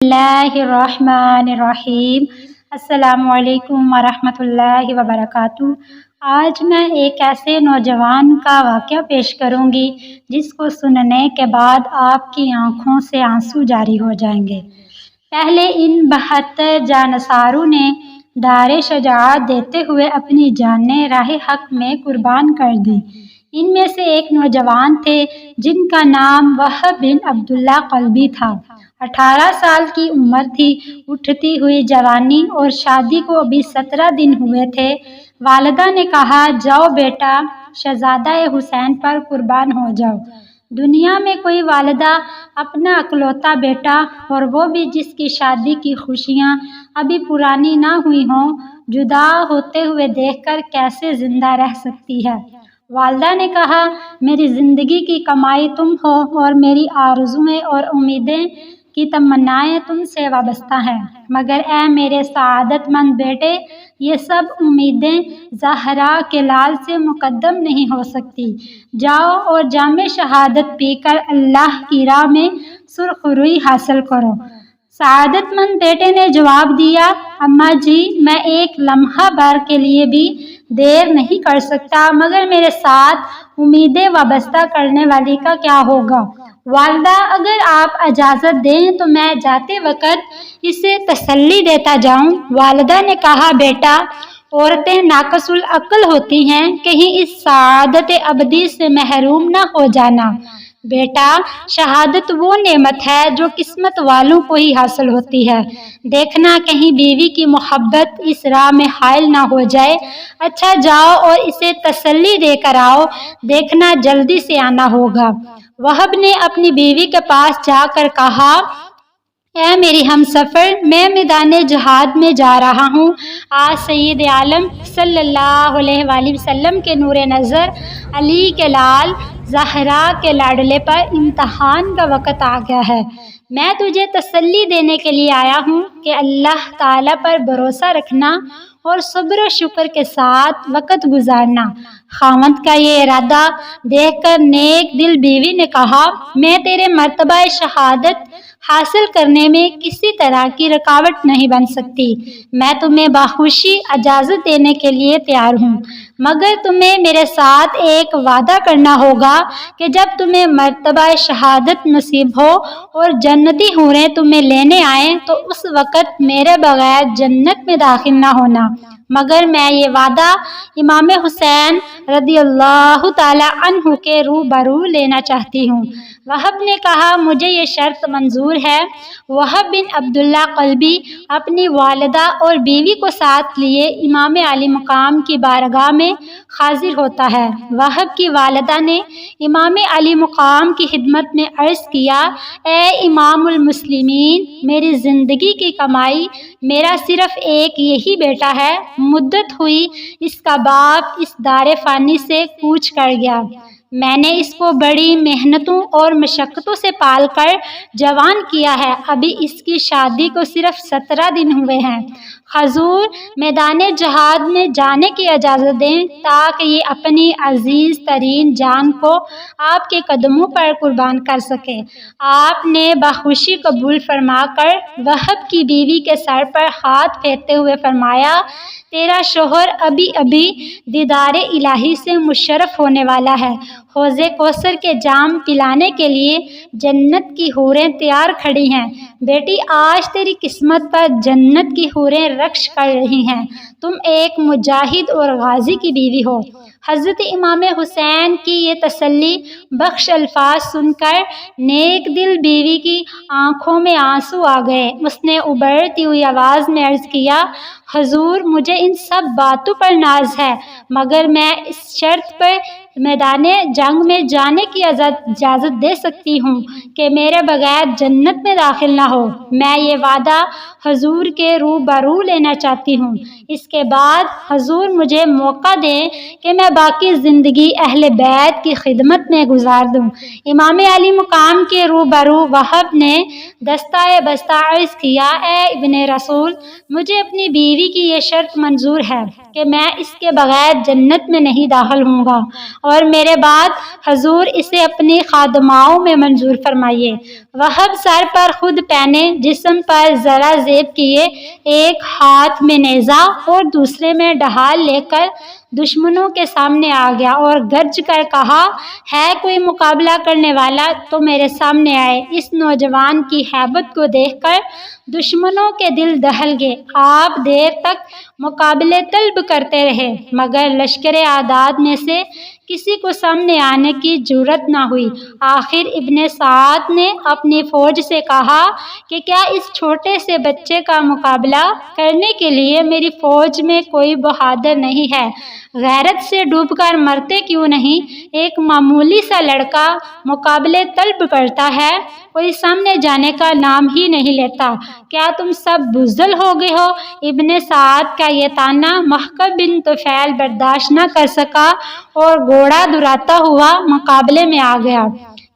اللہ الرحمن الرحیم۔ السلام علیکم ورحمۃ اللہ وبرکاتہ۔ آج میں ایک ایسے نوجوان کا واقعہ پیش کروں گی جس کو سننے کے بعد آپ کی آنکھوں سے آنسو جاری ہو جائیں گے۔ پہلے ان 72 جانصاروں نے دار شجاعت دیتے ہوئے اپنی جانیں راہ حق میں قربان کر دی۔ ان میں سے ایک نوجوان تھے جن کا نام وہب بن عبداللہ قلبی تھا۔ 18 سال کی عمر تھی، اٹھتی ہوئی جوانی اور شادی کو ابھی 17 دن ہوئے تھے۔ والدہ نے کہا، جاؤ بیٹا، شہزادہ حسین پر قربان ہو جاؤ۔ دنیا میں کوئی والدہ اپنا اکلوتا بیٹا، اور وہ بھی جس کی شادی کی خوشیاں ابھی پرانی نہ ہوئی ہوں، جدا ہوتے ہوئے دیکھ کر کیسے زندہ رہ سکتی ہے؟ والدہ نے کہا، میری زندگی کی کمائی تم ہو اور میری آرزوئیں اور امیدیں کی تمنائیں تم سے وابستہ ہیں، مگر اے میرے سعادت مند بیٹے، یہ سب امیدیں زہرا کے لال سے مقدم نہیں ہو سکتی۔ جاؤ اور جام شہادت پی کر اللہ کی راہ میں سرخروئی حاصل کرو۔ سعادت مند بیٹے نے جواب دیا، اماں جی، میں ایک لمحہ بھر کے لیے بھی دیر نہیں کر سکتا، مگر میرے ساتھ امیدیں وابستہ کرنے والی کا کیا ہوگا؟ والدہ، اگر آپ اجازت دیں تو میں جاتے وقت اسے تسلی دیتا جاؤں۔ والدہ نے کہا، بیٹا، عورتیں ناقص العقل ہوتی ہیں، کہیں اس سعادت ابدی سے محروم نہ ہو جانا۔ بیٹا، شہادت وہ نعمت ہے جو قسمت والوں کو ہی حاصل ہوتی ہے۔ دیکھنا کہیں بیوی کی محبت اس راہ میں حائل نہ ہو جائے۔ اچھا، جاؤ اور اسے تسلی دے کر آؤ، دیکھنا جلدی سے آنا ہوگا۔ وہب نے اپنی بیوی کے پاس جا کر کہا، اے میری ہمسفر، میں میدان جہاد میں جا رہا ہوں۔ آج سید عالم صلی اللہ علیہ وآلہ وسلم کے نور نظر، علی کے لال، زہرا کے لاڈلے پر امتحان کا وقت آ گیا ہے۔ میں تجھے تسلی دینے کے لیے آیا ہوں کہ اللہ تعالیٰ پر بھروسہ رکھنا اور صبر و شکر کے ساتھ وقت گزارنا۔ خاوند کا یہ ارادہ دیکھ کر نیک دل بیوی نے کہا، میں تیرے مرتبہ شہادت حاصل کرنے میں کسی طرح کی رکاوٹ نہیں بن سکتی۔ میں تمہیں بخوشی اجازت دینے کے لیے تیار ہوں، مگر تمہیں میرے ساتھ ایک وعدہ کرنا ہوگا کہ جب تمہیں مرتبہ شہادت نصیب ہو اور جنتی حوریں تمہیں لینے آئیں تو اس وقت میرے بغیر جنت میں داخل نہ ہونا، مگر میں یہ وعدہ امام حسین رضی اللہ تعالی عنہ کے روبرو لینا چاہتی ہوں۔ وہب نے کہا، مجھے یہ شرط منظور ہے۔ وہب بن عبداللہ قلبی اپنی والدہ اور بیوی کو ساتھ لیے امام علی مقام کی بارگاہ میں حاضر ہوتا ہے۔ وہب کی والدہ نے امام علی مقام کی خدمت میں عرض کیا، اے امام المسلمین، میری زندگی کی کمائی میرا صرف ایک یہی بیٹا ہے۔ مدت ہوئی اس کا باپ اس دار فانی سے کوچ کر گیا۔ میں نے اس کو بڑی محنتوں اور مشقتوں سے پال کر جوان کیا ہے، ابھی اس کی شادی کو صرف 17 دن ہوئے ہیں۔ حضور، میدان جہاد میں جانے کی اجازت دیں تاکہ یہ اپنی عزیز ترین جان کو آپ کے قدموں پر قربان کر سکے۔ آپ نے بخوشی قبول فرما کر وہب کی بیوی کے سر پر ہاتھ پھیرتے ہوئے فرمایا، تیرا شوہر ابھی ابھی دیدار الہی سے مشرف ہونے والا ہے۔ حوض کوثر کے جام پلانے کے لیے جنت کی حوریں تیار کھڑی ہیں۔ بیٹی، آج تیری قسمت پر جنت کی حوریں رقص کر رہی ہیں۔ تم ایک مجاہد اور غازی کی بیوی ہو۔ حضرت امام حسین کی یہ تسلی بخش الفاظ سن کر نیک دل بیوی کی آنکھوں میں آنسو آ گئے۔ اس نے ابھرتی ہوئی آواز میں عرض کیا، حضور، مجھے ان سب باتوں پر ناز ہے، مگر میں اس شرط پر میدان جنگ میں جانے کی اجازت دے سکتی ہوں کہ میرے بغیر جنت میں داخل نہ ہو۔ میں یہ وعدہ حضور کے روبرو لینا چاہتی ہوں۔ اس کے بعد حضور مجھے موقع دیں کہ میں باقی زندگی اہل بیت کی خدمت میں گزار دوں۔ امام علی مقام کے روبرو وہب نے دستہ بستہ عرض کیا، اے ابن رسول، مجھے اپنی بیوی کی یہ شرط منظور ہے کہ میں اس کے بغیر جنت میں نہیں داخل ہوں گا، اور میرے بعد حضور اسے اپنی خادماؤں میں منظور فرمائیے۔ وہب سر پر خود پہنے، جسم پر ذرا زیب کیے، ایک ہاتھ میں نیزہ اور دوسرے میں ڈھال لے کر دشمنوں کے سامنے آ گیا اور گرج کر کہا، ہے کوئی مقابلہ کرنے والا تو میرے سامنے آئے۔ اس نوجوان کی ہیبت کو دیکھ کر دشمنوں کے دل دہل گئے۔ آپ دیر تک مقابلے طلب کرتے رہے مگر لشکر اعداد میں سے کسی کو سامنے آنے کی جرأت نہ ہوئی۔ آخر ابن سعد نے اپنی فوج سے کہا کہ کیا اس چھوٹے سے بچے کا مقابلہ کرنے کے لیے میری فوج میں کوئی بہادر نہیں ہے؟ غیرت سے ڈوب کر مرتے کیوں نہیں؟ ایک معمولی سا لڑکا مقابلے طلب کرتا ہے، کوئی سامنے جانے کا نام ہی نہیں لیتا۔ کیا تم سب بزدل ہو گئے ہو؟ ابن سعد کا یہ طعنہ محکم بن طفیل برداشت نہ کر سکا اور گھوڑا دوڑاتا ہوا مقابلے میں آ گیا۔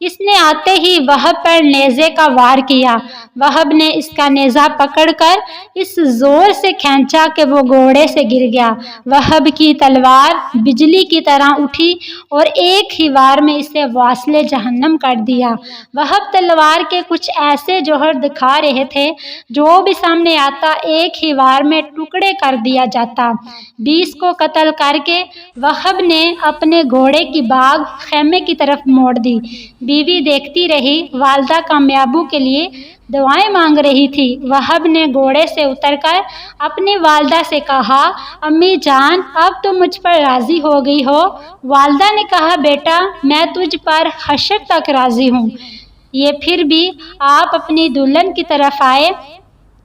اس نے آتے ہی وہب پر نیزے کا وار کیا۔ وہب نے اس کا نیزہ پکڑ کر اس زور سے کھینچا کہ وہ گھوڑے سے گر گیا۔ وہب کی تلوار بجلی کی طرح اٹھی اور ایک ہی وار میں اسے واصلِ جہنم کر دیا۔ وہب تلوار کے کچھ ایسے جوہر دکھا رہے تھے، جو بھی سامنے آتا ایک ہی وار میں ٹکڑے کر دیا جاتا۔ 20 کو قتل کر کے وہب نے اپنے گھوڑے کی باگھ خیمے کی طرف موڑ دی۔ بیوی دیکھتی رہی، والدہ کامیابی کے لیے دعائیں مانگ رہی تھی۔ وہب نے گھوڑے سے اتر کر اپنی والدہ سے کہا، امی جان اب تم مجھ پر راضی ہو گئی ہو؟ والدہ نے کہا، بیٹا میں تجھ پر حشر تک راضی ہوں۔ یہ پھر بھی آپ اپنی دلہن کی طرف آئے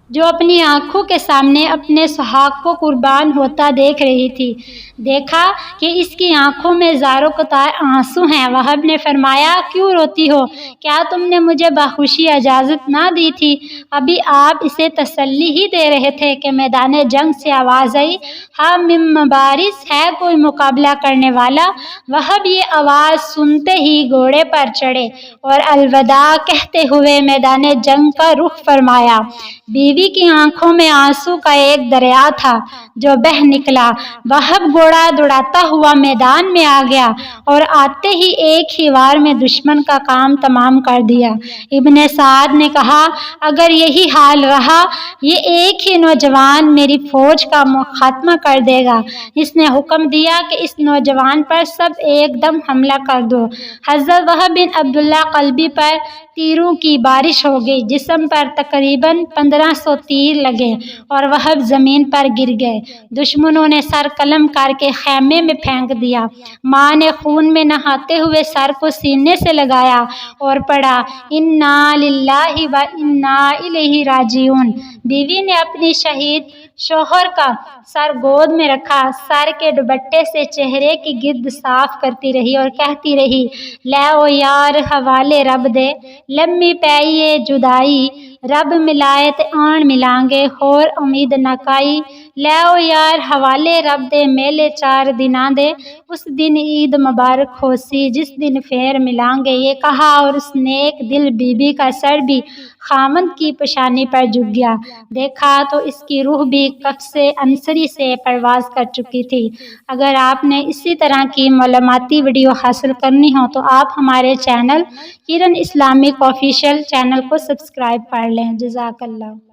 جو اپنی آنکھوں کے سامنے اپنے سہاگ کو قربان ہوتا دیکھ رہی تھی۔ دیکھا کہ اس کی آنکھوں میں زاروں قطار آنسو ہیں۔ وہب نے فرمایا، کیوں روتی ہو؟ کیا تم نے مجھے بخوشی اجازت نہ دی تھی؟ ابھی آپ اسے تسلی ہی دے رہے تھے کہ میدان جنگ سے آواز آئی، ہاں من مبارز، ہے کوئی مقابلہ کرنے والا؟ وہب یہ آواز سنتے ہی گھوڑے پر چڑھے اور الوداع کہتے ہوئے میدان جنگ کا رخ فرمایا۔ بیوی کی آنکھوں میں آنسو کا ایک دریا تھا جو بہہ نکلا۔ وہب گھوڑا دوڑاتا ہوا میدان میں آ گیا اور آتے ہی ایک ہی وار میں دشمن کا کام تمام کر دیا۔ ابن سعد نے کہا، اگر یہی حال رہا، یہ ایک ہی نوجوان میری فوج کا خاتمہ کر دے گا۔ اس نے حکم دیا کہ اس نوجوان پر سب ایک دم حملہ کر دو۔ حضرت وہب بن عبداللہ قلبی پر تیروں کی بارش ہو گئی، جسم پر تقریباً 1500 تیر لگے اور وہب زمین پر گر گئے۔ دشمنوں نے سر قلم کر کے خیمے میں پھینک دیا۔ ماں نے خون میں نہاتے ہوئے سر کو سینے سے لگایا اور پڑھا، انا للہ و انا الیہ راجعون۔ بیوی نے اپنی شہید شوہر کا سر گود میں رکھا، سر کے دوپٹے سے چہرے کی گرد صاف کرتی رہی اور کہتی رہی، لے او یار حوالے رب دے، لمبی پئی جدائی، رب ملائے تے آن ملانگے، ہور امید نہ کائی، لے او یار حوالے رب دے، میلے 4 دناں دے، اس دن عید مبارک ہو سی، جس دن پھر ملانگے۔ یہ کہا اور اس نیک دل بی بی کا سر بھی خامند کی پیشانی پر جھک گیا۔ دیکھا تو اس کی روح بھی قفس انصری سے پرواز کر چکی تھی۔ اگر آپ نے اسی طرح کی معلوماتی ویڈیو حاصل کرنی ہو تو آپ ہمارے چینل کرن اسلامک آفیشیل چینل کو سبسکرائب کر لیں۔ جزاک اللہ۔